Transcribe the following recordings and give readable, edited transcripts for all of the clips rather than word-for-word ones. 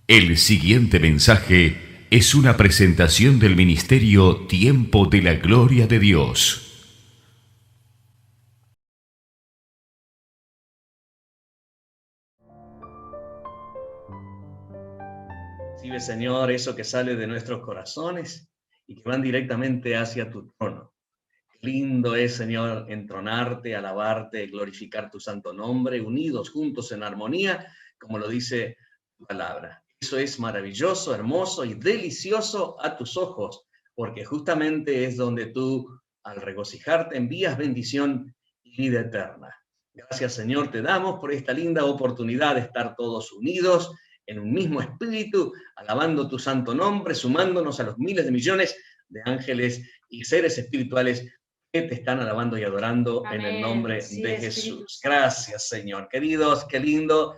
El siguiente mensaje es una presentación del ministerio Tiempo de la Gloria de Dios. Recibe, Señor, eso que sale de nuestros corazones y que van directamente hacia tu trono. Qué lindo es, Señor, entronarte, alabarte, glorificar tu santo nombre, unidos juntos en armonía, como lo dice tu palabra. Eso es maravilloso, hermoso y delicioso a tus ojos, porque justamente es donde tú, al regocijarte, envías bendición y vida eterna. Gracias, Señor, te damos por esta linda oportunidad de estar todos unidos en un mismo espíritu, alabando tu santo nombre, sumándonos a los miles de millones de ángeles y seres espirituales que te están alabando y adorando. Amén. En el nombre de Jesús. Gracias, Señor. Queridos, qué lindo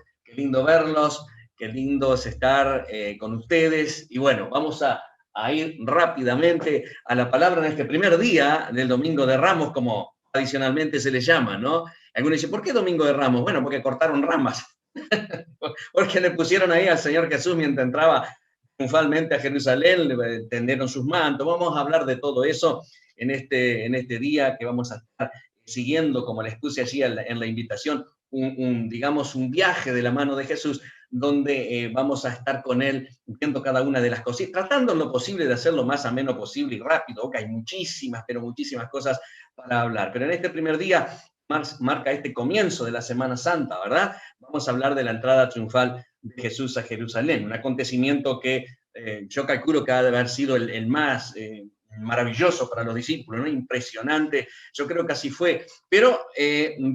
verlos, qué lindo es estar con ustedes. Y bueno, vamos a ir rápidamente a la palabra en este primer día del Domingo de Ramos, como tradicionalmente se le llama, ¿no? Algunos dicen, ¿por qué Domingo de Ramos? Bueno, porque cortaron ramas. Porque le pusieron ahí al Señor Jesús mientras entraba triunfalmente a Jerusalén, le tendieron sus mantos. Vamos a hablar de todo eso en este día que vamos a estar siguiendo, como les puse allí en la invitación, digamos, un viaje de la mano de Jesús, donde vamos a estar con él viendo cada una de las cosas, tratando en lo posible de hacerlo más ameno posible y rápido, que hay muchísimas, pero muchísimas cosas para hablar. Pero en este primer día marca este comienzo de la Semana Santa, ¿verdad? Vamos a hablar de la entrada triunfal de Jesús a Jerusalén, un acontecimiento que yo calculo que ha de haber sido el más maravilloso para los discípulos, ¿no? Impresionante, yo creo que así fue, pero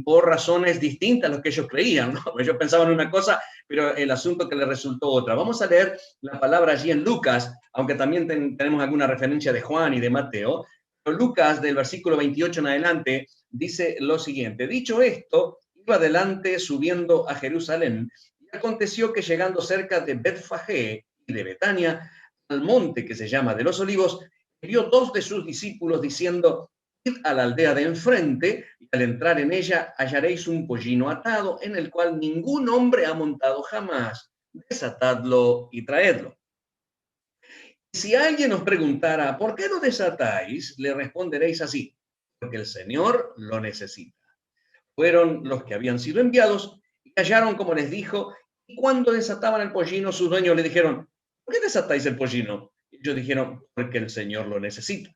por razones distintas a lo que ellos creían, ¿no? Ellos pensaban una cosa, pero el asunto que les resultó otra. Vamos a leer la palabra allí en Lucas, aunque también tenemos alguna referencia de Juan y de Mateo, pero Lucas, del versículo 28 en adelante, dice lo siguiente: dicho esto, iba adelante subiendo a Jerusalén, y aconteció que llegando cerca de Betfagé y de Betania, al monte que se llama de los Olivos, vio dos de sus discípulos diciendo: id a la aldea de enfrente, y al entrar en ella hallaréis un pollino atado, en el cual ningún hombre ha montado jamás. Desatadlo y traedlo. Si alguien os preguntara, ¿por qué lo desatáis?, le responderéis así: porque el Señor lo necesita. Fueron los que habían sido enviados y hallaron como les dijo, y cuando desataban el pollino, sus dueños le dijeron: ¿por qué desatáis el pollino? Y ellos dijeron: porque el Señor lo necesita.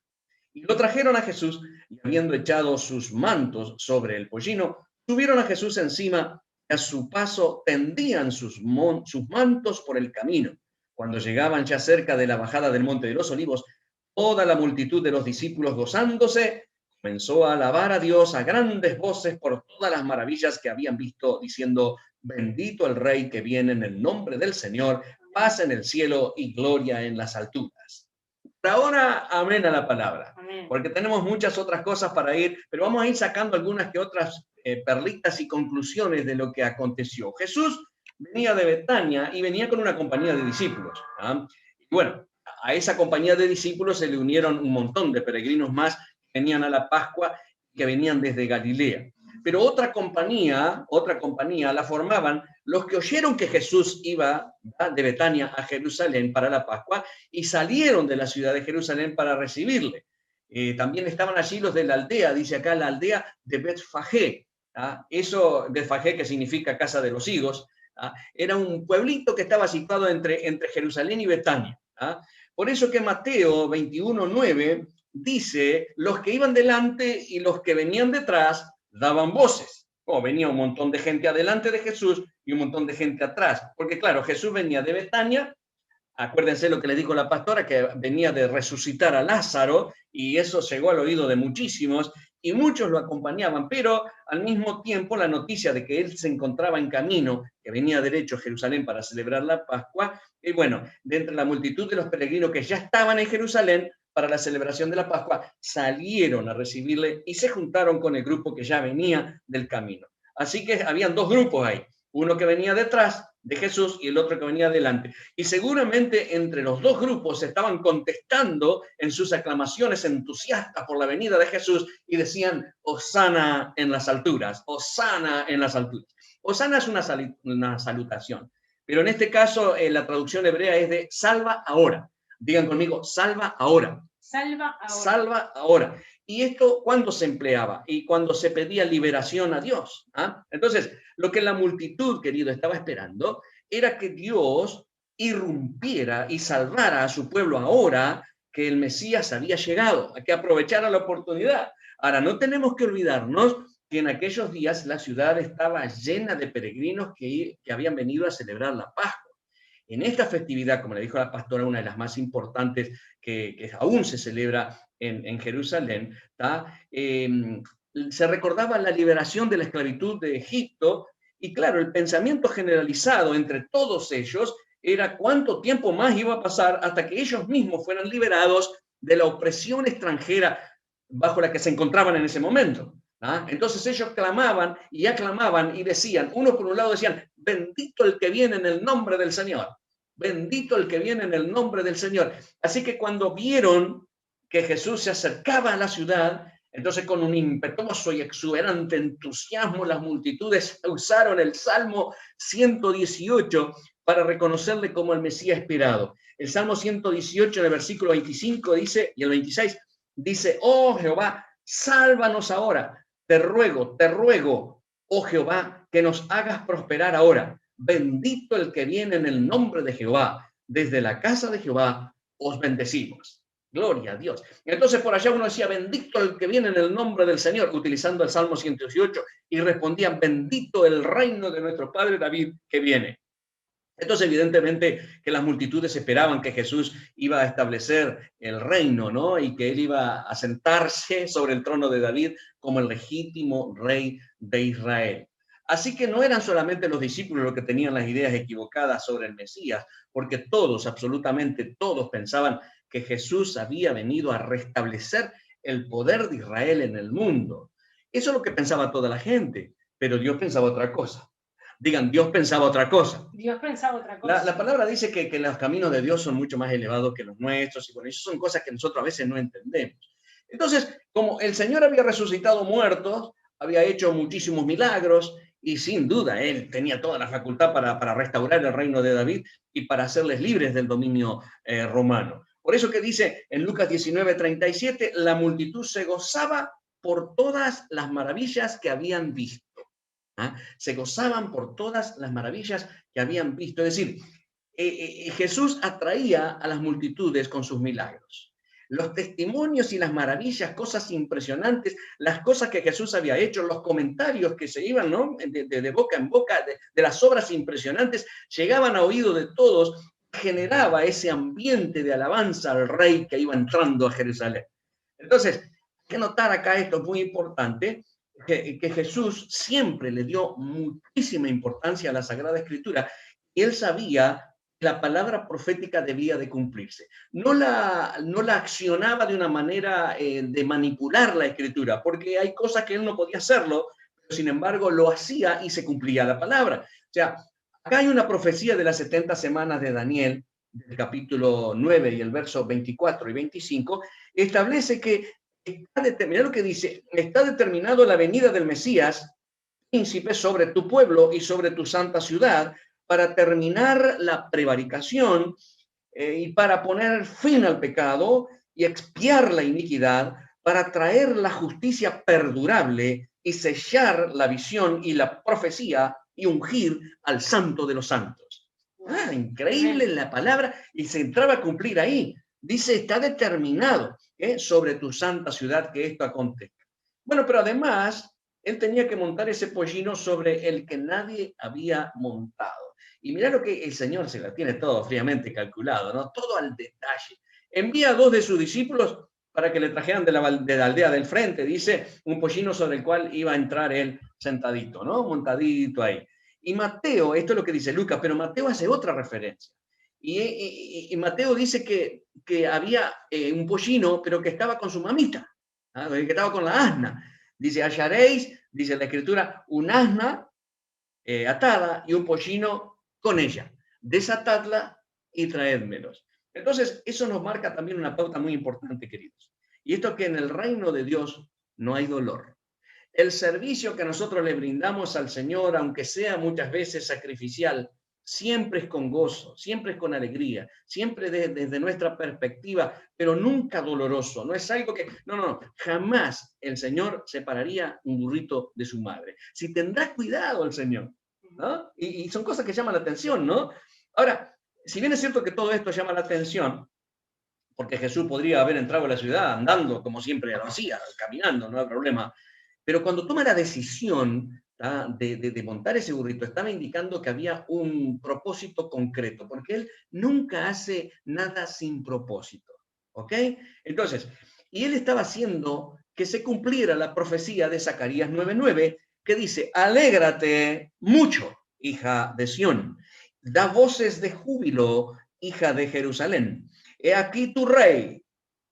Y lo trajeron a Jesús, y habiendo echado sus mantos sobre el pollino, subieron a Jesús encima, y a su paso tendían sus mantos por el camino. Cuando llegaban ya cerca de la bajada del monte de los Olivos, toda la multitud de los discípulos, gozándose, comenzó a alabar a Dios a grandes voces por todas las maravillas que habían visto, diciendo: bendito el Rey que viene en el nombre del Señor, paz en el cielo y gloria en las alturas. Por ahora, amén a la palabra, porque tenemos muchas otras cosas para ir, pero vamos a ir sacando algunas que otras perlitas y conclusiones de lo que aconteció. Jesús venía de Betania y venía con una compañía de discípulos. Y bueno, a esa compañía de discípulos se le unieron un montón de peregrinos más que venían a la Pascua, que venían desde Galilea. Pero otra compañía la formaban los que oyeron que Jesús iba de Betania a Jerusalén para la Pascua y salieron de la ciudad de Jerusalén para recibirle. También estaban allí los de la aldea, dice acá la aldea de Betfagé. Eso, Betfagé, que significa casa de los higos, era un pueblito que estaba situado entre Jerusalén y Betania. Por eso que Mateo 21:9 dice: los que iban delante y los que venían detrás daban voces. Venía un montón de gente adelante de Jesús y un montón de gente atrás, porque claro, Jesús venía de Betania. Acuérdense lo que le dijo la pastora, que venía de resucitar a Lázaro, y eso llegó al oído de muchísimos, y muchos lo acompañaban, pero al mismo tiempo la noticia de que él se encontraba en camino, que venía derecho a Jerusalén para celebrar la Pascua, y bueno, de entre la multitud de los peregrinos que ya estaban en Jerusalén para la celebración de la Pascua, salieron a recibirle y se juntaron con el grupo que ya venía del camino. Así que habían dos grupos ahí, uno que venía detrás de Jesús y el otro que venía adelante. Y seguramente entre los dos grupos estaban contestando en sus aclamaciones entusiastas por la venida de Jesús y decían: Hosana en las alturas, Hosana en las alturas. Hosana es una salutación. pero en este caso la traducción hebrea es de salva ahora. Digan conmigo, salva ahora. Salva ahora. Salva ahora. ¿Y esto cuándo se empleaba? Y cuando se pedía liberación a Dios. ¿Ah? Entonces, lo que la multitud, querido, estaba esperando era que Dios irrumpiera y salvara a su pueblo ahora que el Mesías había llegado, a que aprovechara la oportunidad. Ahora, no tenemos que olvidarnos que en aquellos días la ciudad estaba llena de peregrinos que habían venido a celebrar la Pascua. En esta festividad, como le dijo la pastora, una de las más importantes que aún se celebra en Jerusalén, se recordaba la liberación de la esclavitud de Egipto y claro, el pensamiento generalizado entre todos ellos era cuánto tiempo más iba a pasar hasta que ellos mismos fueran liberados de la opresión extranjera bajo la que se encontraban en ese momento. Entonces ellos clamaban y aclamaban y decían, uno por un lado decían, bendito el que viene en el nombre del Señor, bendito el que viene en el nombre del Señor. Así que cuando vieron que Jesús se acercaba a la ciudad, entonces con un impetuoso y exuberante entusiasmo las multitudes usaron el Salmo 118 para reconocerle como el Mesías esperado. El Salmo 118 en el versículo 25 dice, y el 26 dice, oh Jehová, sálvanos ahora. Te ruego, oh Jehová, que nos hagas prosperar ahora. Bendito el que viene en el nombre de Jehová. Desde la casa de Jehová os bendecimos. Gloria a Dios. Entonces por allá uno decía, bendito el que viene en el nombre del Señor, utilizando el Salmo 118, y respondían, bendito el reino de nuestro padre David que viene. Entonces, evidentemente, que las multitudes esperaban que Jesús iba a establecer el reino, ¿no? Y que él iba a sentarse sobre el trono de David como el legítimo rey de Israel. Así que no eran solamente los discípulos los que tenían las ideas equivocadas sobre el Mesías, porque todos, absolutamente todos, pensaban que Jesús había venido a restablecer el poder de Israel en el mundo. Eso es lo que pensaba toda la gente, pero Dios pensaba otra cosa. Digan, Dios pensaba otra cosa. Dios pensaba otra cosa. La palabra dice que los caminos de Dios son mucho más elevados que los nuestros, y bueno, eso son cosas que nosotros a veces no entendemos. Entonces, como el Señor había resucitado muertos, había hecho muchísimos milagros, y sin duda él tenía toda la facultad para restaurar el reino de David y para hacerles libres del dominio romano. Por eso que dice en Lucas 19:37, la multitud se gozaba por todas las maravillas que habían visto. Se gozaban por todas las maravillas que habían visto. Es decir, Jesús atraía a las multitudes con sus milagros. Los testimonios y las maravillas, cosas impresionantes, las cosas que Jesús había hecho, los comentarios que se iban, ¿no? de boca en boca, de las obras impresionantes, llegaban a oído de todos, generaba ese ambiente de alabanza al rey que iba entrando a Jerusalén. Entonces, hay que notar acá esto es muy importante, que Jesús siempre le dio muchísima importancia a la Sagrada Escritura y él sabía que la palabra profética debía de cumplirse. No la accionaba de una manera de manipular la Escritura, porque hay cosas que él no podía hacerlo, pero sin embargo lo hacía y se cumplía la palabra. O sea, acá hay una profecía de las 70 semanas de Daniel, del capítulo 9 y el verso 24 y 25, establece que mirá lo que dice, está determinado la venida del Mesías, príncipe, sobre tu pueblo y sobre tu santa ciudad, para terminar la prevaricación y para poner fin al pecado y expiar la iniquidad, para traer la justicia perdurable y sellar la visión y la profecía y ungir al santo de los santos. Increíble la palabra, y se entraba a cumplir ahí. Dice, está determinado sobre tu santa ciudad que esto acontezca. Bueno, pero además, él tenía que montar ese pollino sobre el que nadie había montado. Y mirá lo que el Señor se la tiene todo fríamente calculado, ¿no? Todo al detalle. Envía a 2 de sus discípulos para que le trajeran de la aldea del frente, dice, un pollino sobre el cual iba a entrar él sentadito, ¿no? Montadito ahí. Y Mateo, esto es lo que dice Lucas, pero Mateo hace otra referencia. Y Mateo dice que había un pollino, pero que estaba con su mamita, que estaba con la asna. Dice, hallaréis, dice la Escritura, un asna atada y un pollino con ella. Desatadla y traédmelos. Entonces, eso nos marca también una pauta muy importante, queridos. Y esto es que en el reino de Dios no hay dolor. El servicio que nosotros le brindamos al Señor, aunque sea muchas veces sacrificial, siempre es con gozo, siempre es con alegría, siempre desde nuestra perspectiva, pero nunca doloroso. No es algo que, no, jamás el Señor separaría un burrito de su madre. Si tendrá cuidado el Señor, ¿no? Y son cosas que llaman la atención, ¿no? Ahora, si bien es cierto que todo esto llama la atención, porque Jesús podría haber entrado a la ciudad andando, como siempre lo hacía, caminando, no hay problema, pero cuando toma la decisión de montar ese burrito, estaba indicando que había un propósito concreto, porque él nunca hace nada sin propósito, ¿ok? Entonces, y él estaba haciendo que se cumpliera la profecía de Zacarías 9:9, que dice, alégrate mucho, hija de Sión, da voces de júbilo, hija de Jerusalén. He aquí tu rey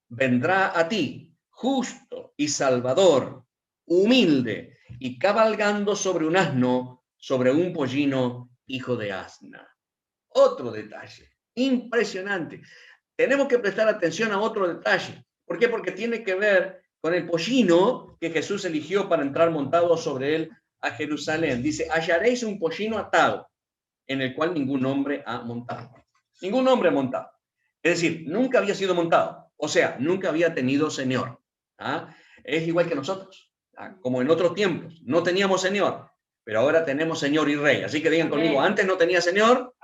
vendrá a ti, justo y salvador, humilde y cabalgando sobre un asno, sobre un pollino, hijo de asna. Otro detalle impresionante. Tenemos que prestar atención a otro detalle. ¿Por qué? Porque tiene que ver con el pollino que Jesús eligió para entrar montado sobre él a Jerusalén. Dice, hallaréis un pollino atado, en el cual ningún hombre ha montado. Ningún hombre ha montado. Es decir, nunca había sido montado. O sea, nunca había tenido señor. ¿Ah? Es igual que nosotros. ¿Ah? Como en otros tiempos. No teníamos señor, pero ahora tenemos señor y rey. Así que digan conmigo, antes no tenía señor,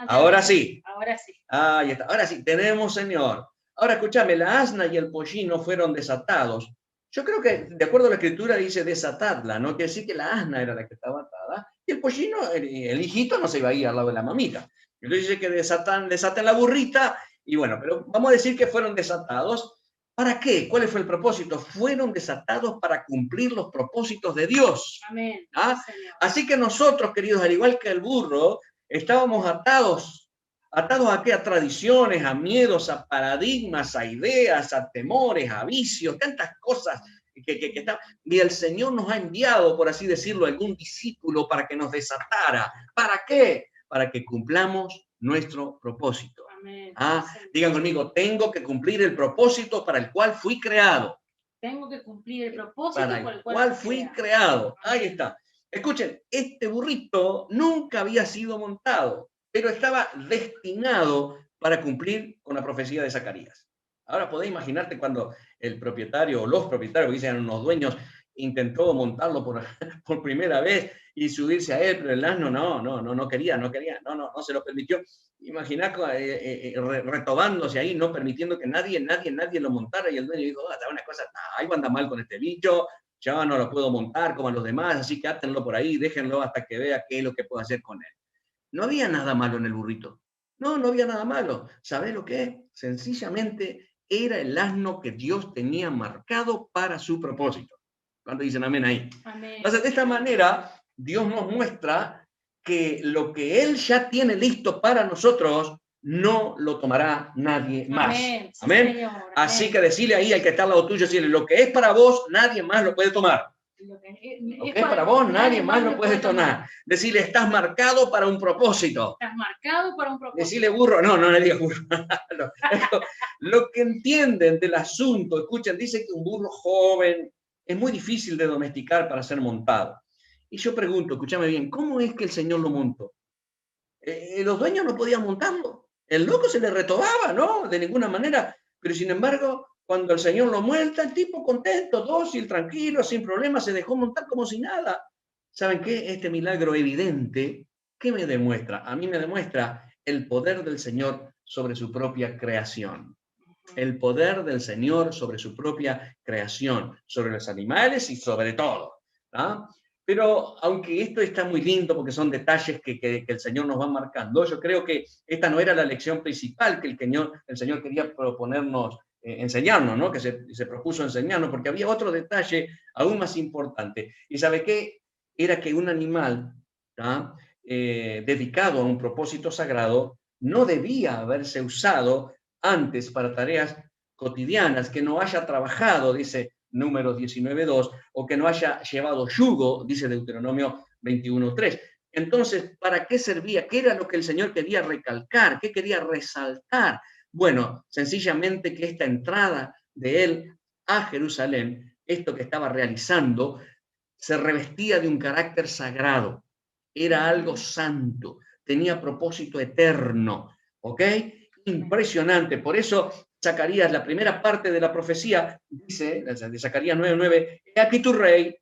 ahora sí. Ahora sí. Ahí está. Ahora sí, tenemos señor. Ahora escúchame, la asna y el pollino fueron desatados. Yo creo que, de acuerdo a la escritura, dice desatarla, no quiere decir que la asna era la que estaba atada, y el pollino, el hijito, no se iba a ir al lado de la mamita. Entonces dice que desaten la burrita, y bueno, pero vamos a decir que fueron desatados. ¿Para qué? ¿Cuál fue el propósito? Fueron desatados para cumplir los propósitos de Dios. Amén. ¿Ah? Así que nosotros, queridos, al igual que el burro, estábamos atados. ¿Atados a qué? A tradiciones, a miedos, a paradigmas, a ideas, a temores, a vicios, tantas cosas que están. Y el Señor nos ha enviado, por así decirlo, algún discípulo para que nos desatara. ¿Para qué? Para que cumplamos nuestro propósito. Amén. Digan conmigo, tengo que cumplir el propósito para el cual fui creado. Tengo que cumplir el propósito para el cual fui creado. Ahí está. Escuchen, este burrito nunca había sido montado, pero estaba destinado para cumplir con la profecía de Zacarías. Ahora podés imaginarte cuando el propietario o los propietarios, que dicen unos dueños, intentó montarlo por primera vez y subirse a él, pero el asno no quería, no se lo permitió. Imaginá retobándose ahí, no permitiendo que nadie lo montara, y el dueño dijo, una cosa, algo anda mal con este bicho, ya no lo puedo montar como a los demás, así que átenlo por ahí, déjenlo hasta que vea qué es lo que puedo hacer con él. No había nada malo en el burrito. No había nada malo. ¿Sabés lo que es? Sencillamente era el asno que Dios tenía marcado para su propósito. ¿Cuántos dicen amén ahí? Amén. Entonces, de esta manera, Dios nos muestra que lo que Él ya tiene listo para nosotros, no lo tomará nadie más. Amén. Amén. Señor, así amén. que decirle ahí al que está al lado tuyo, decirle, lo que es para vos, nadie más lo puede tomar. Lo que es para vos, nadie más lo puede tomar. Decirle, estás marcado para un propósito. Estás marcado para un propósito. Decirle burro, no le digas burro. Lo que entienden del asunto, escuchen, dice que un burro joven es muy difícil de domesticar para ser montado. Y yo pregunto, escúchame bien, ¿cómo es que el Señor lo montó? Los dueños no podían montarlo. El loco se le retobaba, ¿no? De ninguna manera. Pero sin embargo, cuando el Señor lo muestra, el tipo contento, dócil, tranquilo, sin problema, se dejó montar como si nada. ¿Saben qué? Este milagro evidente, ¿qué me demuestra? A mí me demuestra el poder del Señor sobre su propia creación. El poder del Señor sobre su propia creación, sobre los animales y sobre todo. ¿Ah? Pero aunque esto está muy lindo porque son detalles que el Señor nos va marcando, yo creo que esta no era la lección principal que el Señor quería proponernos, enseñarnos, ¿no? Que se propuso enseñarnos, porque había otro detalle aún más importante. ¿Y sabe qué? Era que un animal dedicado a un propósito sagrado no debía haberse usado antes para tareas cotidianas, que no haya trabajado, dice Números 19:2, o que no haya llevado yugo, dice Deuteronomio 21:3. Entonces, ¿para qué servía? ¿Qué era lo que el Señor quería recalcar? ¿Qué quería resaltar? Bueno, sencillamente que esta entrada de él a Jerusalén, esto que estaba realizando, se revestía de un carácter sagrado. Era algo santo. tenía propósito eterno. ¿Ok? Impresionante. Por eso Zacarías, la primera parte de la profecía, dice, de Zacarías 9:9, he aquí tu rey,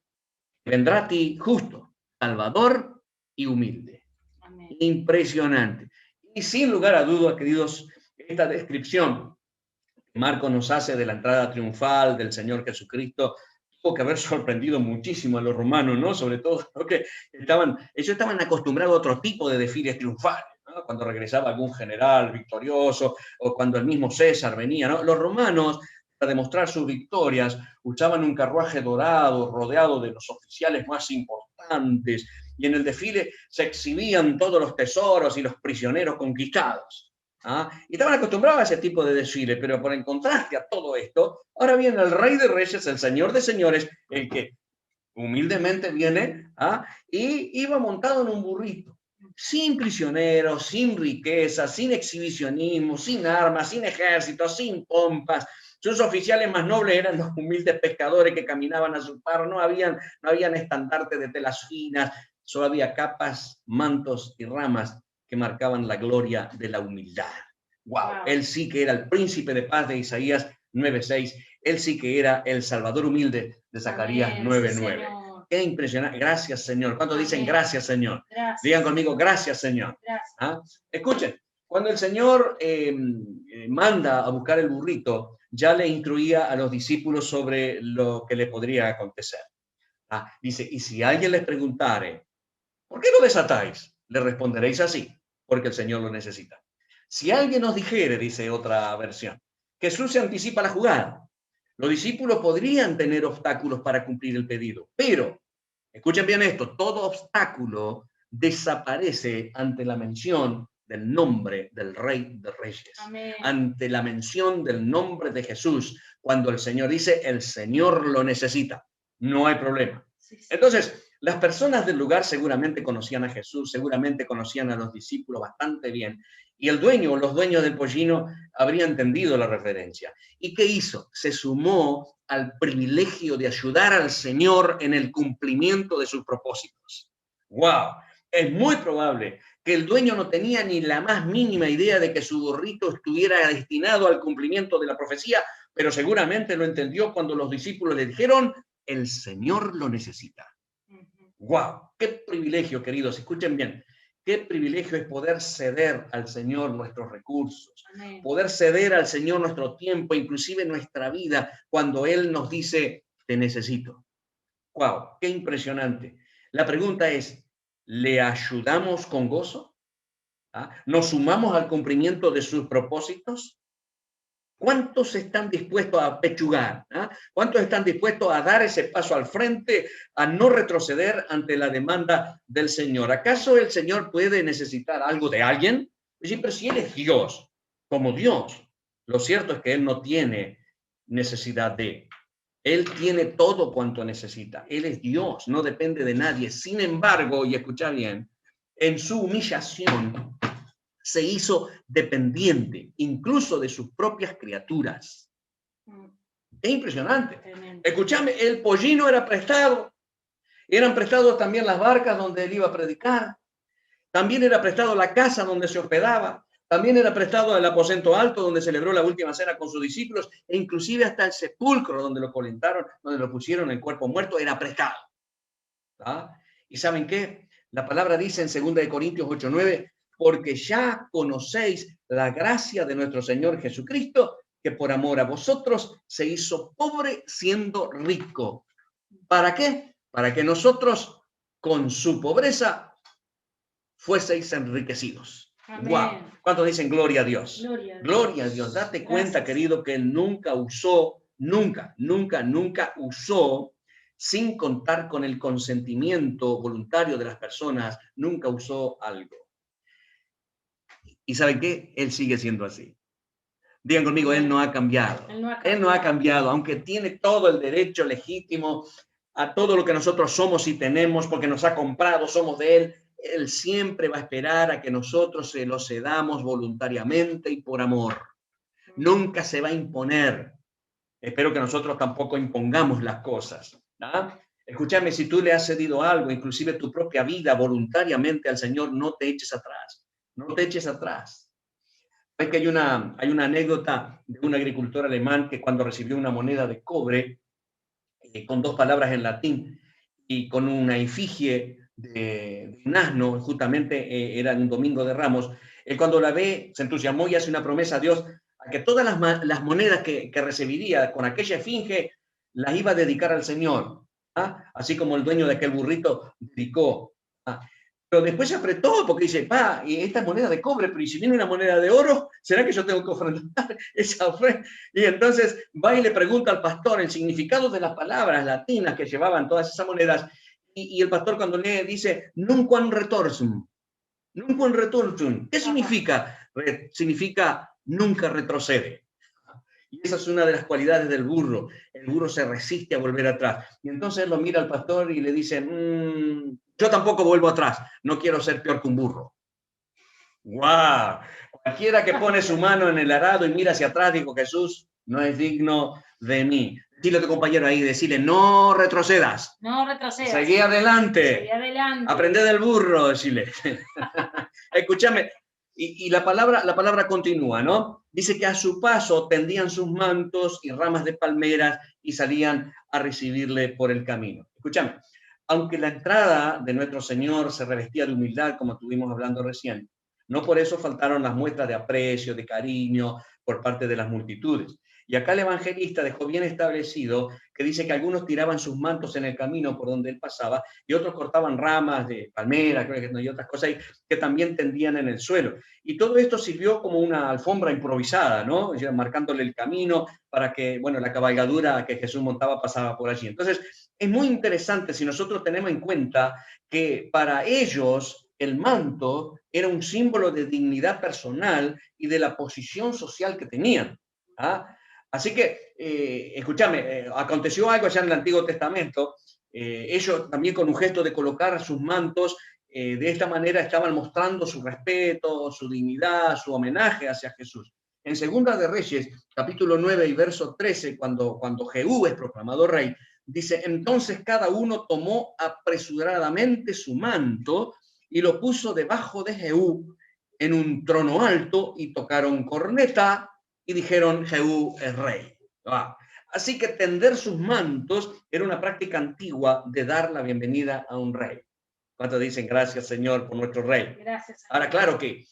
vendrá a ti justo, salvador y humilde. Amén. Impresionante. Y sin lugar a dudas, queridos, esta descripción que Marco nos hace de la entrada triunfal del Señor Jesucristo tuvo que haber sorprendido muchísimo a los romanos, ¿no? Sobre todo porque ellos estaban acostumbrados a otro tipo de desfiles triunfales, ¿no? Cuando regresaba algún general victorioso o cuando el mismo César venía, ¿no? Los romanos, para demostrar sus victorias, usaban un carruaje dorado rodeado de los oficiales más importantes, y en el desfile se exhibían todos los tesoros y los prisioneros conquistados. ¿Ah? Y estaban acostumbrados a ese tipo de desfile, pero por el contraste a todo esto, ahora viene el Rey de Reyes, el Señor de Señores, el que humildemente viene, ¿ah? Y iba montado en un burrito, sin prisioneros, sin riqueza, sin exhibicionismo, sin armas, sin ejército, sin pompas. Sus oficiales más nobles eran los humildes pescadores que caminaban a su par, no habían estandartes de telas finas, solo había capas, mantos y ramas que marcaban la gloria de la humildad. Wow, él sí que era el príncipe de paz de Isaías 9:6, él sí que era el Salvador humilde de Zacarías 9:9. Qué impresionante. Gracias, Señor. ¿Cuántos dicen gracias, Señor? Gracias. Digan conmigo, gracias, Señor. Gracias. ¿Ah? Escuchen, cuando el Señor manda a buscar el burrito, ya le instruía a los discípulos sobre lo que le podría acontecer. ¿Ah? Dice, y si alguien les preguntare, ¿por qué lo desatáis? Le responderéis así, porque el Señor lo necesita. Si alguien nos dijere, dice otra versión, Jesús se anticipa la jugada, los discípulos podrían tener obstáculos para cumplir el pedido, pero, escuchen bien esto, todo obstáculo desaparece ante la mención del nombre del Rey de Reyes. Amén. Ante la mención del nombre de Jesús, cuando el Señor dice, el Señor lo necesita, no hay problema. Entonces, las personas del lugar seguramente conocían a Jesús, seguramente conocían a los discípulos bastante bien, y el dueño o los dueños del pollino habrían entendido la referencia. ¿Y qué hizo? Se sumó al privilegio de ayudar al Señor en el cumplimiento de sus propósitos. ¡Wow! Es muy probable que el dueño no tenía ni la más mínima idea de que su burrito estuviera destinado al cumplimiento de la profecía, pero seguramente lo entendió cuando los discípulos le dijeron, el Señor lo necesita. ¡Wow! ¡Qué privilegio, queridos! Escuchen bien. Qué privilegio es poder ceder al Señor nuestros recursos, Amén. Poder ceder al Señor nuestro tiempo, inclusive nuestra vida, cuando Él nos dice, te necesito. ¡Wow! ¡Qué impresionante! La pregunta es, ¿le ayudamos con gozo? ¿Ah? ¿Nos sumamos al cumplimiento de sus propósitos? ¿Cuántos están dispuestos a pechugar? ¿Ah? ¿Cuántos están dispuestos a dar ese paso al frente, a no retroceder ante la demanda del Señor? ¿Acaso el Señor puede necesitar algo de alguien? Pero si Él es Dios, como Dios, lo cierto es que Él no tiene necesidad de. Él tiene todo cuanto necesita. Él es Dios, no depende de nadie. Sin embargo, y escucha bien, en su humillación, se hizo dependiente, incluso de sus propias criaturas. Es impresionante. Escúchame, el pollino era prestado. Eran prestados también las barcas donde él iba a predicar. También era prestado la casa donde se hospedaba. También era prestado el aposento alto donde celebró la última cena con sus discípulos. E inclusive hasta el sepulcro donde lo colentaron, donde lo pusieron el cuerpo muerto, era prestado. ¿Ah? ¿Y saben qué? La palabra dice en 2 Corintios 8:9, porque ya conocéis la gracia de nuestro Señor Jesucristo, que por amor a vosotros se hizo pobre siendo rico. ¿Para qué? Para que nosotros con su pobreza fueseis enriquecidos. Amén. ¡Wow! ¿Cuántos dicen gloria a Dios? Gloria a Dios. Date cuenta, querido, que Él nunca usó, nunca usó, sin contar con el consentimiento voluntario de las personas, nunca usó algo. ¿Y saben qué? Él sigue siendo así. Digan conmigo, Él no ha cambiado. Él no ha cambiado, aunque tiene todo el derecho legítimo a todo lo que nosotros somos y tenemos, porque nos ha comprado, somos de Él. Él siempre va a esperar a que nosotros se lo cedamos voluntariamente y por amor. Nunca se va a imponer. Espero que nosotros tampoco impongamos las cosas. ¿Ah? Escúchame, si tú le has cedido algo, inclusive tu propia vida voluntariamente al Señor, no te eches atrás. No te eches atrás. Es que hay una anécdota de un agricultor alemán que cuando recibió una moneda de cobre con dos palabras en latín y con una efigie de un asno, justamente era un domingo de Ramos, él cuando la ve se entusiasmó y hace una promesa a Dios a que todas las monedas que recibiría con aquella esfinge las iba a dedicar al Señor, ¿ah? Así como el dueño de aquel burrito dedicó. ¿Ah? Pero después se apretó porque dice, pa, y esta es moneda de cobre, pero ¿y si viene una moneda de oro? ¿Será que yo tengo que ofrendar esa ofrenda? Y entonces va y le pregunta al pastor el significado de las palabras latinas que llevaban todas esas monedas. Y el pastor cuando lee dice, nunquam retorsum. Nunquam retorsum. ¿Qué significa? Significa nunca retrocede. Y esa es una de las cualidades del burro. El burro se resiste a volver atrás. Y entonces lo mira al pastor y le dice, yo tampoco vuelvo atrás. No quiero ser peor que un burro. ¡Guau! Cualquiera que pone su mano en el arado y mira hacia atrás, dijo Jesús, no es digno de mí. Dile a tu compañero ahí, decirle, no retrocedas. No retrocedas. Seguí adelante. Seguí adelante. Aprende del burro, decirle. Escúchame. Y la palabra continúa, ¿no? Dice que a su paso tendían sus mantos y ramas de palmeras y salían a recibirle por el camino. Escúchame. Aunque la entrada de nuestro Señor se revestía de humildad, como estuvimos hablando recién, no por eso faltaron las muestras de aprecio, de cariño por parte de las multitudes. Y acá el evangelista dejó bien establecido que dice que algunos tiraban sus mantos en el camino por donde él pasaba y otros cortaban ramas de palmera, creo que y otras cosas que también tendían en el suelo. Y todo esto sirvió como una alfombra improvisada, ¿no? Marcándole el camino para que, bueno, la cabalgadura que Jesús montaba pasaba por allí. Entonces, es muy interesante si nosotros tenemos en cuenta que para ellos el manto era un símbolo de dignidad personal y de la posición social que tenían. ¿Ah? Así que, escúchame, aconteció algo allá en el Antiguo Testamento. Ellos también con un gesto de colocar sus mantos, de esta manera estaban mostrando su respeto, su dignidad, su homenaje hacia Jesús. En Segunda de Reyes, capítulo 9 y verso 13, cuando Jehú es proclamado rey, dice, entonces cada uno tomó apresuradamente su manto y lo puso debajo de Jehú en un trono alto y tocaron corneta y dijeron, Jehú es rey. Así que tender sus mantos era una práctica antigua de dar la bienvenida a un rey. ¿Cuántos dicen gracias, Señor, por nuestro rey? Gracias. Ahora, claro que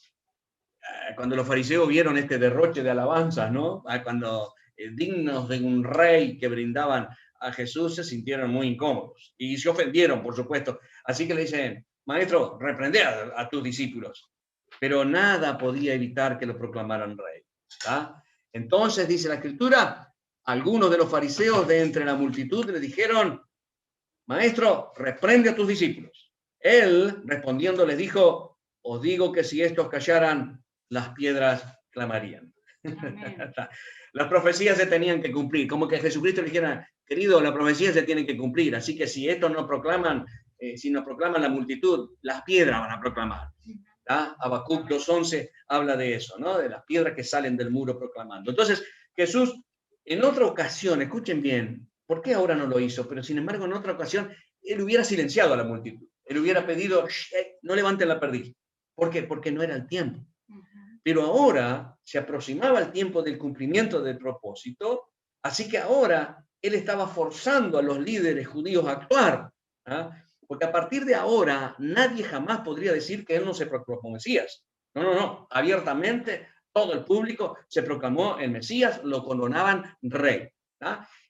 cuando los fariseos vieron este derroche de alabanzas, ¿no? Cuando dignos de un rey que brindaban a Jesús, se sintieron muy incómodos y se ofendieron, por supuesto. Así que le dicen, maestro, reprende a tus discípulos. Pero nada podía evitar que lo proclamaran rey. ¿Ah? Entonces, dice la Escritura, algunos de los fariseos de entre la multitud le dijeron, maestro, reprende a tus discípulos. Él, respondiendo, les dijo, os digo que si estos callaran, las piedras clamarían. Las profecías se tenían que cumplir, como que Jesucristo le dijera, querido, las profecías se tienen que cumplir, así que si estos no proclaman, si nos proclaman la multitud, las piedras van a proclamar. Habacuc 2:11 habla de eso, ¿no? De las piedras que salen del muro proclamando. Entonces, Jesús, en otra ocasión, escuchen bien, ¿por qué ahora no lo hizo? Pero sin embargo, en otra ocasión, él hubiera silenciado a la multitud. Él hubiera pedido, no levanten la perdiz. ¿Por qué? Porque no era el tiempo. Pero ahora se aproximaba el tiempo del cumplimiento del propósito, así que ahora él estaba forzando a los líderes judíos a actuar. Porque a partir de ahora nadie jamás podría decir que él no se proclamó Mesías. No. Abiertamente todo el público se proclamó el Mesías, lo coronaban rey.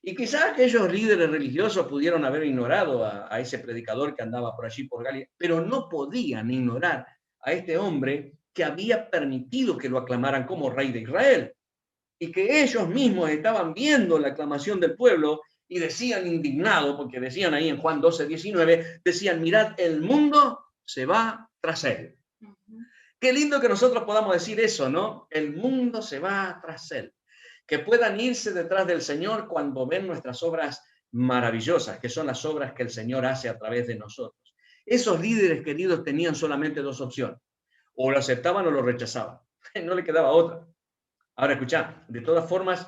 Y quizás aquellos líderes religiosos pudieron haber ignorado a ese predicador que andaba por allí por Galilea, pero no podían ignorar a este hombre que había permitido que lo aclamaran como rey de Israel. Y que ellos mismos estaban viendo la aclamación del pueblo y decían indignados, porque decían ahí en Juan 12:19, decían, mirad, el mundo se va tras él. Qué lindo que nosotros podamos decir eso, ¿no? El mundo se va tras él. Que puedan irse detrás del Señor cuando ven nuestras obras maravillosas, que son las obras que el Señor hace a través de nosotros. Esos líderes queridos tenían solamente dos opciones. O lo aceptaban o lo rechazaban. No le quedaba otra. Ahora, escuchá, de todas formas,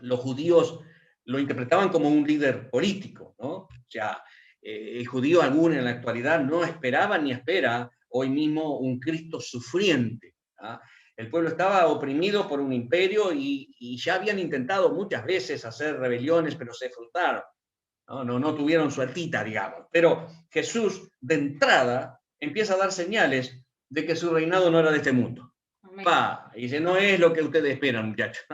los judíos lo interpretaban como un líder político, ¿no? O sea, el judío alguno en la actualidad no esperaba ni espera hoy mismo un Cristo sufriente. ¿Ah? El pueblo estaba oprimido por un imperio y ya habían intentado muchas veces hacer rebeliones, pero se frustraron. No tuvieron suertita, digamos. Pero Jesús, de entrada, empieza a dar señales de que su reinado no era de este mundo. Y dice, no es lo que ustedes esperan, muchachos.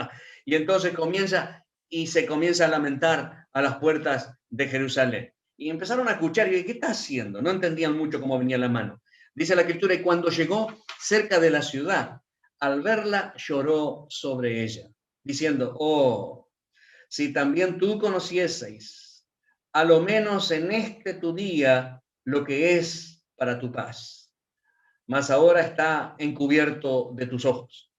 Y entonces se comienza a lamentar a las puertas de Jerusalén. Y empezaron a escuchar, y ¿qué está haciendo? No entendían mucho cómo venía la mano. Dice la Escritura, y cuando llegó cerca de la ciudad, al verla lloró sobre ella, diciendo, oh, si también tú conocieseis, a lo menos en este tu día, lo que es para tu paz. Mas ahora está encubierto de tus ojos.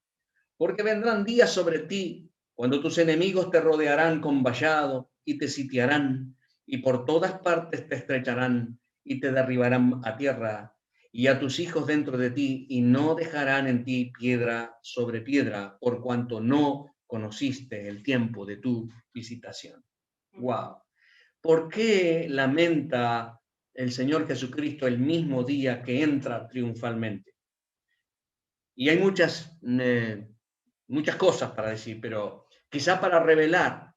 Porque vendrán días sobre ti, cuando tus enemigos te rodearán con vallado y te sitiarán, y por todas partes te estrecharán y te derribarán a tierra, y a tus hijos dentro de ti, y no dejarán en ti piedra sobre piedra, por cuanto no conociste el tiempo de tu visitación. Wow. ¿Por qué lamenta el Señor Jesucristo el mismo día que entra triunfalmente? Y hay muchas cosas para decir, pero quizá para revelar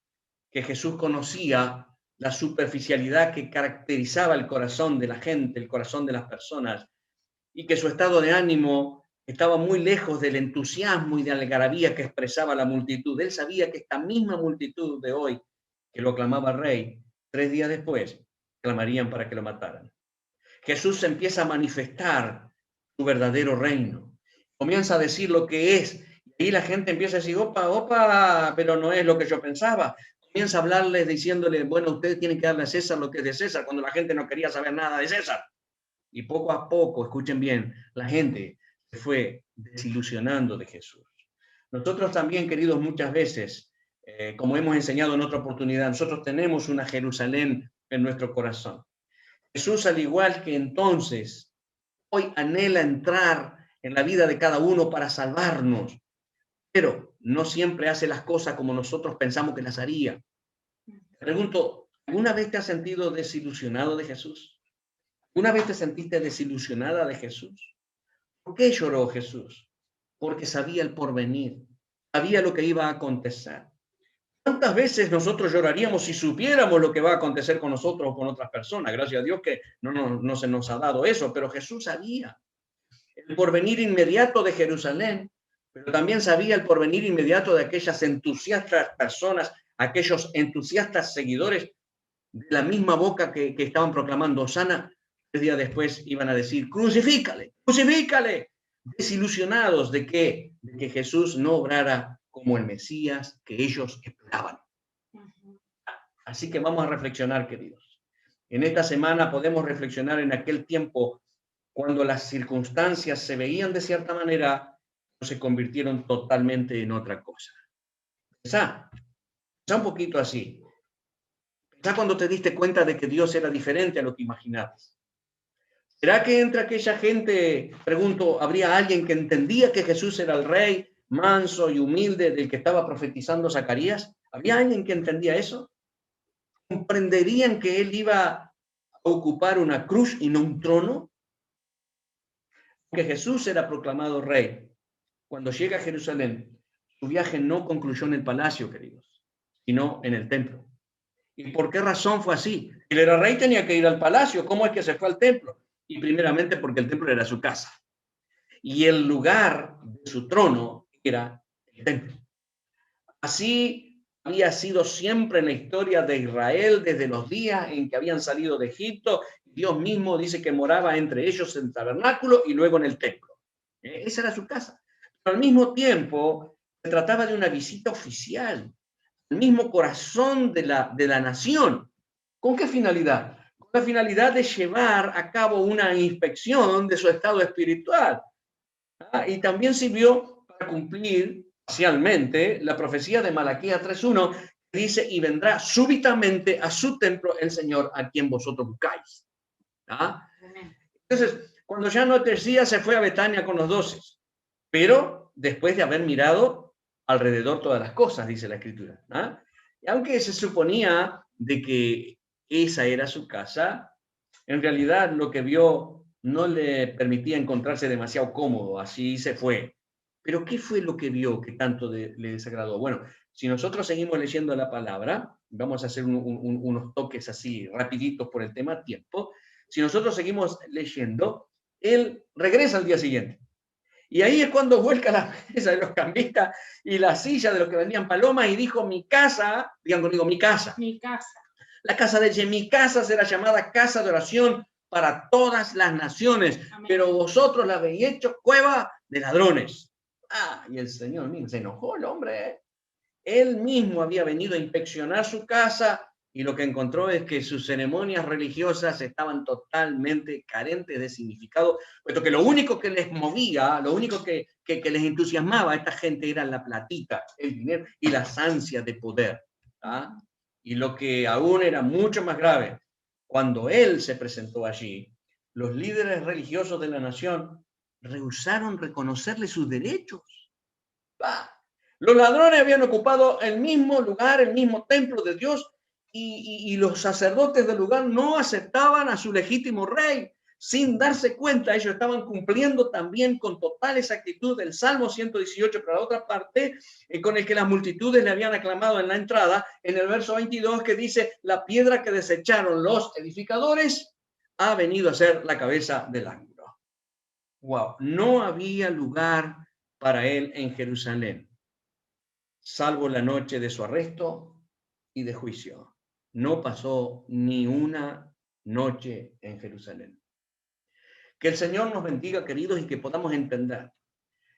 que Jesús conocía la superficialidad que caracterizaba el corazón de la gente, el corazón de las personas, y que su estado de ánimo estaba muy lejos del entusiasmo y de la algarabía que expresaba la multitud. Él sabía que esta misma multitud de hoy, que lo aclamaba rey, 3 días después, clamarían para que lo mataran. Jesús empieza a manifestar su verdadero reino. Comienza a decir lo que es. Y la gente empieza a decir, opa, pero no es lo que yo pensaba. Comienza a hablarles diciéndole, bueno, ustedes tienen que darle a César lo que es de César, cuando la gente no quería saber nada de César. Y poco a poco, escuchen bien, la gente se fue desilusionando de Jesús. Nosotros también, queridos, muchas veces, como hemos enseñado en otra oportunidad, nosotros tenemos una Jerusalén en nuestro corazón. Jesús, al igual que entonces, hoy anhela entrar en la vida de cada uno para salvarnos, pero no siempre hace las cosas como nosotros pensamos que las haría. Te pregunto, ¿alguna vez te has sentido desilusionado de Jesús? ¿Alguna vez te sentiste desilusionada de Jesús? ¿Por qué lloró Jesús? Porque sabía el porvenir, sabía lo que iba a acontecer. ¿Cuántas veces nosotros lloraríamos si supiéramos lo que va a acontecer con nosotros o con otras personas? Gracias a Dios que no se nos ha dado eso, pero Jesús sabía el porvenir inmediato de Jerusalén, pero también sabía el porvenir inmediato de aquellas entusiastas personas, aquellos entusiastas seguidores de la misma boca que estaban proclamando Hosana. 3 días después iban a decir, crucifícale, crucifícale, desilusionados de que Jesús no obrara como el Mesías que ellos esperaban. Así que vamos a reflexionar, queridos. En esta semana podemos reflexionar en aquel tiempo cuando las circunstancias se veían de cierta manera, se convirtieron totalmente en otra cosa. Pensá un poquito así. Pensá cuando te diste cuenta de que Dios era diferente a lo que imaginabas. ¿Será que entre aquella gente, pregunto, habría alguien que entendía que Jesús era el rey manso y humilde del que estaba profetizando Zacarías? ¿Había alguien que entendía eso? ¿Comprenderían que él iba a ocupar una cruz y no un trono? Que Jesús era proclamado rey. Cuando llega a Jerusalén, su viaje no concluyó en el palacio, queridos, sino en el templo. ¿Y por qué razón fue así? Él era rey, tenía que ir al palacio. ¿Cómo es que se fue al templo? Y primeramente porque el templo era su casa. Y el lugar de su trono era el templo. Así había sido siempre en la historia de Israel desde los días en que habían salido de Egipto. Dios mismo dice que moraba entre ellos en el tabernáculo y luego en el templo. Esa era su casa. Pero al mismo tiempo se trataba de una visita oficial, al mismo corazón de la nación. ¿Con qué finalidad? Con la finalidad de llevar a cabo una inspección de su estado espiritual. Y también sirvió para cumplir parcialmente la profecía de Malaquías 3:1, que dice, y vendrá súbitamente a su templo el Señor a quien vosotros buscáis. Entonces, cuando ya no decía, se fue a Betania con los 12, pero después de haber mirado alrededor todas las cosas, dice la Escritura. Y aunque se suponía de que esa era su casa, en realidad lo que vio no le permitía encontrarse demasiado cómodo, así se fue. Pero ¿qué fue lo que vio que tanto le desagradó? Bueno, si nosotros seguimos leyendo la palabra, vamos a hacer unos toques así rapiditos por el tema tiempo. Si nosotros seguimos leyendo, él regresa al día siguiente. Y ahí es cuando vuelca la mesa de los cambistas y la silla de los que vendían palomas y dijo, mi casa, digan conmigo, mi casa. Mi casa. La casa de ella, mi casa será llamada casa de oración para todas las naciones, Amén. pero vosotros la habéis hecho cueva de ladrones. Ah, y el Señor, miren, se enojó el hombre, ¿eh? Él mismo había venido a inspeccionar su casa y lo que encontró es que sus ceremonias religiosas estaban totalmente carentes de significado, puesto que lo único que les movía, lo único que les entusiasmaba a esta gente era la platita, el dinero y las ansias de poder. ¿Ah? Y lo que aún era mucho más grave, cuando él se presentó allí, los líderes religiosos de la nación rehusaron reconocerle sus derechos. ¡Ah! Los ladrones habían ocupado el mismo lugar, el mismo templo de Dios, y los sacerdotes del lugar no aceptaban a su legítimo rey. Sin darse cuenta, ellos estaban cumpliendo también con total exactitud el Salmo 118, pero la otra parte, con el que las multitudes le habían aclamado en la entrada, en el verso 22, que dice, la piedra que desecharon los edificadores ha venido a ser la cabeza del ángulo. Wow, no había lugar para él en Jerusalén, salvo la noche de su arresto y de juicio. No pasó ni una noche en Jerusalén. Que el Señor nos bendiga, queridos, y que podamos entender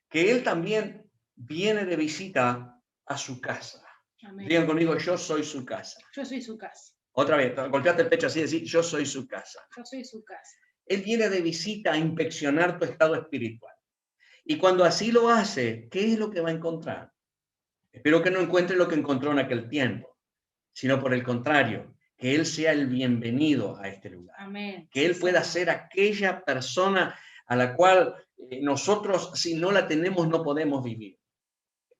que Él también viene de visita a su casa. Amén. Digan conmigo, yo soy su casa. Yo soy su casa. Otra vez, golpeate el pecho así y decir, yo soy su casa. Yo soy su casa. Él viene de visita a inspeccionar tu estado espiritual. Y cuando así lo hace, ¿qué es lo que va a encontrar? Espero que no encuentre lo que encontró en aquel tiempo, sino por el contrario, que Él sea el bienvenido a este lugar. Amén. Que Él pueda ser aquella persona a la cual nosotros, si no la tenemos, no podemos vivir.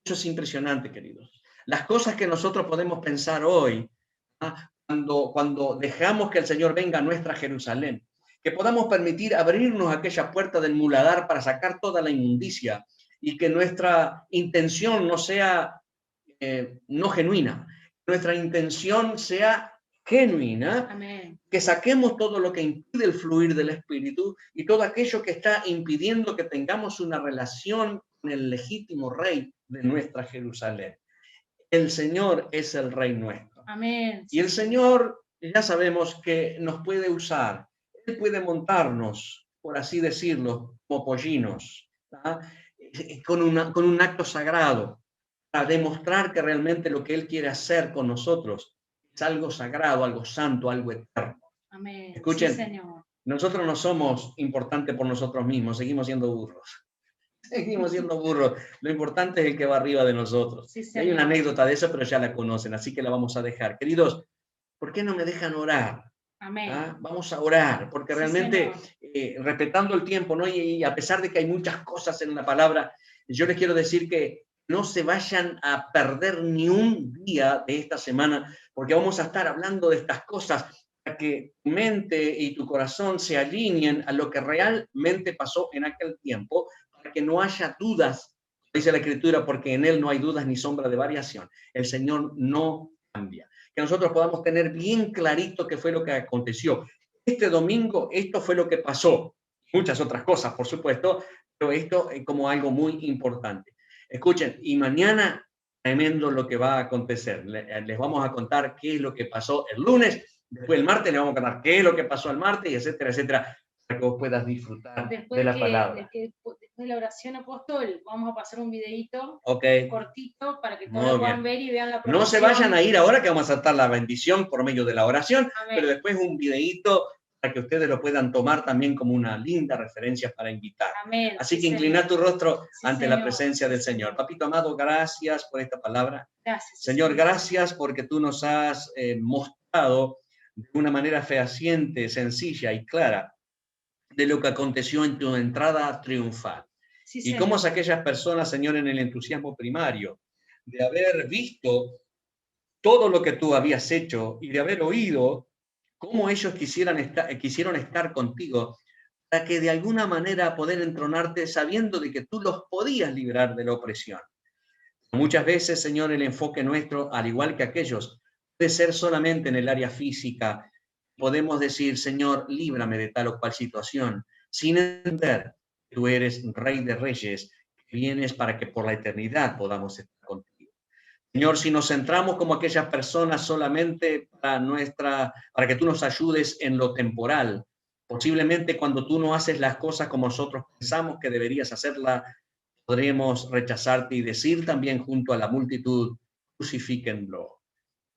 Eso es impresionante, queridos. Las cosas que nosotros podemos pensar hoy, cuando dejamos que el Señor venga a nuestra Jerusalén, que podamos permitir abrirnos aquella puerta del muladar para sacar toda la inmundicia y que nuestra intención no sea no genuina, nuestra intención sea genuina. Amén. Que saquemos todo lo que impide el fluir del Espíritu y todo aquello que está impidiendo que tengamos una relación con el legítimo Rey de nuestra Jerusalén. El Señor es el Rey nuestro. Amén. Y el Señor, ya sabemos que nos puede usar. Él puede montarnos, por así decirlo, como pollinos, con un acto sagrado, para demostrar que realmente lo que Él quiere hacer con nosotros es algo sagrado, algo santo, algo eterno. Amén. Escuchen, Sí, Señor. Nosotros no somos importantes por nosotros mismos, seguimos siendo burros. Seguimos siendo burros. Lo importante es el que va arriba de nosotros. Sí, Hay una Señor. anécdota de eso, pero ya la conocen, así que la vamos a dejar. Queridos, ¿por qué no me dejan orar? Amén. Vamos a orar, porque Sí, realmente, respetando el tiempo, ¿no? Y a pesar de que hay muchas cosas en la palabra, yo les quiero decir que no se vayan a perder ni un día de esta semana, porque vamos a estar hablando de estas cosas para que tu mente y tu corazón se alineen a lo que realmente pasó en aquel tiempo, para que no haya dudas, dice la Escritura, porque en Él no hay dudas ni sombra de variación. El Señor no cambia. Que nosotros podamos tener bien clarito qué fue lo que aconteció. Este domingo esto fue lo que pasó. Muchas otras cosas, por supuesto, pero esto es como algo muy importante. Escuchen, y mañana tremendo lo que va a acontecer. Les vamos a contar qué es lo que pasó el lunes, después el martes les vamos a contar qué es lo que pasó el martes, y etcétera, etcétera, para que vos puedas disfrutar Después de la palabra. después de la oración apóstol, vamos a pasar un videito Ok. cortito para que Muy todos lo bien. puedan ver y vean la No se promoción. vayan a ir ahora que vamos a tratar la bendición por medio de la oración, Amén. pero después un videíto para que ustedes lo puedan tomar también como una linda referencia para invitar. Amén. Así Sí, que inclina Señor. tu rostro Sí, ante la Señor. presencia del Sí, Señor. Papito amado, gracias por esta palabra. Gracias. Señor, gracias porque tú nos has mostrado de una manera fehaciente, sencilla y clara de lo que aconteció en tu entrada triunfal. Sí, Y Señor. cómo aquellas personas, Señor, en el entusiasmo primario de haber visto todo lo que tú habías hecho y de haber oído cómo ellos quisieron estar contigo, para que de alguna manera poder entronarte sabiendo de que tú los podías librar de la opresión. Muchas veces, Señor, el enfoque nuestro, al igual que aquellos, puede ser solamente en el área física. Podemos decir, Señor, líbrame de tal o cual situación, sin entender que tú eres Rey de Reyes, que vienes para que por la eternidad podamos estar contigo. Señor, si nos centramos como aquellas personas solamente para que tú nos ayudes en lo temporal, posiblemente cuando tú no haces las cosas como nosotros pensamos que deberías hacerlas, podremos rechazarte y decir también junto a la multitud, crucifíquenlo.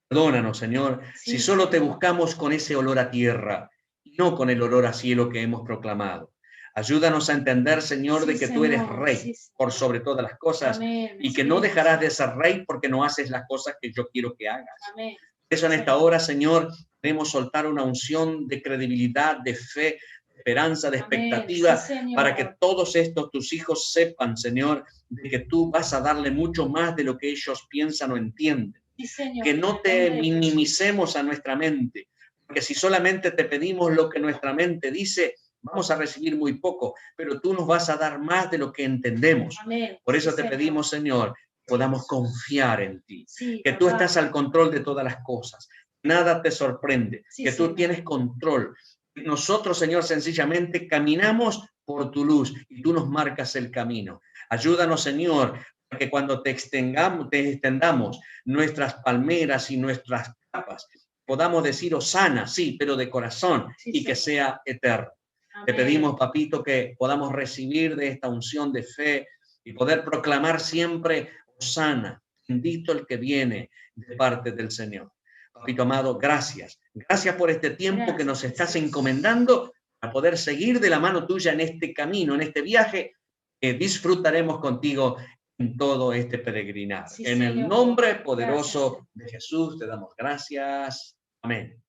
Perdónanos, Señor, Sí, si solo te Señor. buscamos con ese olor a tierra y no con el olor a cielo que hemos proclamado. Ayúdanos a entender, Señor, Sí, de que tú eres Señor. Rey Sí, por Señor. sobre todas las cosas Amén. y que Así no es. dejarás de ser Rey porque no haces las cosas que yo quiero que hagas. Amén. Por eso en esta Señor. hora, Señor, queremos soltar una unción de credibilidad, de fe, de esperanza, de Amén. expectativa, Sí, Señor. para que todos estos tus hijos sepan, Señor, de que tú vas a darle mucho más de lo que ellos piensan o entienden. Sí, Señor. Que no te minimicemos a nuestra mente, porque si solamente te pedimos lo que nuestra mente dice, vamos a recibir muy poco, pero tú nos vas a dar más de lo que entendemos. Amén. Por eso Sí, te Señor. pedimos, Señor, podamos confiar en ti, Sí, que tú papá. estás al control de todas las cosas, nada te sorprende, Sí, que tú Señor. tienes control. Nosotros, Señor, sencillamente caminamos por tu luz y tú nos marcas el camino. Ayúdanos, Señor, para que cuando te extendamos nuestras palmeras y nuestras capas, podamos decir Hosana, sí, pero de corazón, Sí, y que Señor. sea eterno. Te Amén. pedimos, papito, que podamos recibir de esta unción de fe y poder proclamar siempre Hosana, bendito el que viene de parte del Señor. Papito amado, gracias. Gracias por este tiempo que nos estás encomendando para poder seguir de la mano tuya en este camino, en este viaje que disfrutaremos contigo en todo este peregrinar. Sí, En el Señor. nombre poderoso Gracias. de Jesús te damos gracias. Amén.